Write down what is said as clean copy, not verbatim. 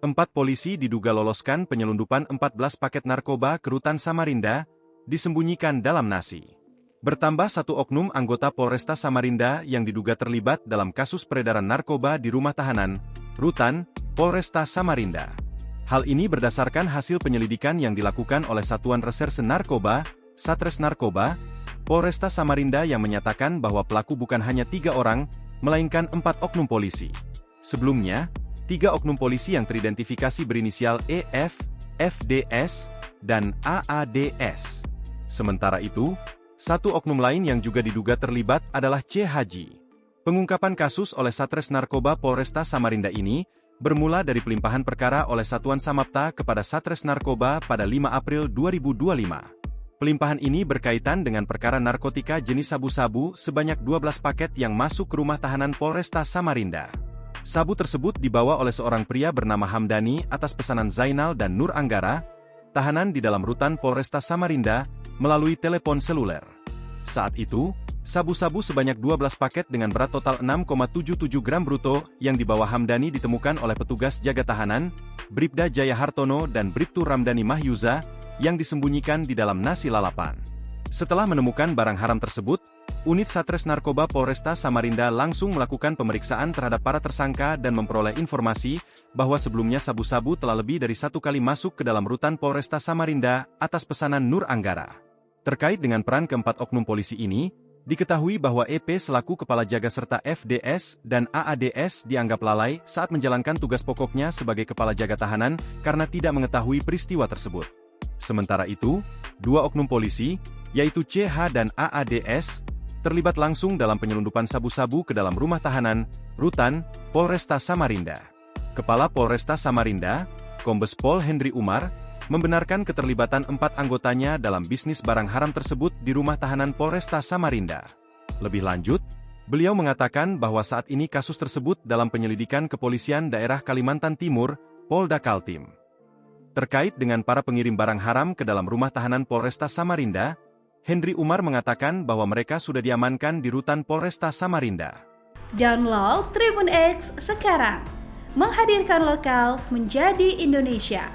4 polisi diduga loloskan penyelundupan 14 paket narkoba ke rutan Samarinda, disembunyikan dalam nasi. Bertambah 1 oknum anggota Polresta Samarinda yang diduga terlibat dalam kasus peredaran narkoba di rumah tahanan, rutan, Polresta Samarinda. Hal ini berdasarkan hasil penyelidikan yang dilakukan oleh Satuan Reserse Narkoba, Satres Narkoba, Polresta Samarinda yang menyatakan bahwa pelaku bukan hanya 3 orang, melainkan 4 oknum polisi. Sebelumnya, 3 oknum polisi yang teridentifikasi berinisial EF, FDS, dan AADS. Sementara itu, 1 oknum lain yang juga diduga terlibat adalah C. Haji. Pengungkapan kasus oleh Satres Narkoba Polresta Samarinda ini bermula dari pelimpahan perkara oleh Satuan Samapta kepada Satres Narkoba pada 5 April 2025. Pelimpahan ini berkaitan dengan perkara narkotika jenis sabu-sabu sebanyak 12 paket yang masuk ke rumah tahanan Polresta Samarinda. Sabu tersebut dibawa oleh seorang pria bernama Hamdani atas pesanan Zainal dan Nur Anggara, tahanan di dalam rutan Polresta Samarinda, melalui telepon seluler. Saat itu, sabu-sabu sebanyak 12 paket dengan berat total 6,77 gram bruto yang dibawa Hamdani ditemukan oleh petugas jaga tahanan, Bribda Jaya Hartono dan Bribtu Ramdhani Mahyuza, yang disembunyikan di dalam nasi lalapan. Setelah menemukan barang haram tersebut, Unit Satres Narkoba Polresta Samarinda langsung melakukan pemeriksaan terhadap para tersangka dan memperoleh informasi bahwa sebelumnya sabu-sabu telah lebih dari 1 kali masuk ke dalam rutan Polresta Samarinda atas pesanan Nur Anggara. Terkait dengan peran keempat oknum polisi ini, diketahui bahwa EP selaku kepala jaga serta FDS dan AADS dianggap lalai saat menjalankan tugas pokoknya sebagai kepala jaga tahanan karena tidak mengetahui peristiwa tersebut. Sementara itu, 2 oknum polisi, yaitu CH dan AADS, terlibat langsung dalam penyelundupan sabu-sabu ke dalam rumah tahanan, rutan, Polresta Samarinda. Kepala Polresta Samarinda, Kombes Pol Hendri Umar, membenarkan keterlibatan 4 anggotanya dalam bisnis barang haram tersebut di rumah tahanan Polresta Samarinda. Lebih lanjut, beliau mengatakan bahwa saat ini kasus tersebut dalam penyelidikan Kepolisian Daerah Kalimantan Timur, Polda Kaltim. Terkait dengan para pengirim barang haram ke dalam rumah tahanan Polresta Samarinda, Hendri Umar mengatakan bahwa mereka sudah diamankan di rutan Polresta Samarinda. Download Tribun X sekarang, menghadirkan lokal menjadi Indonesia.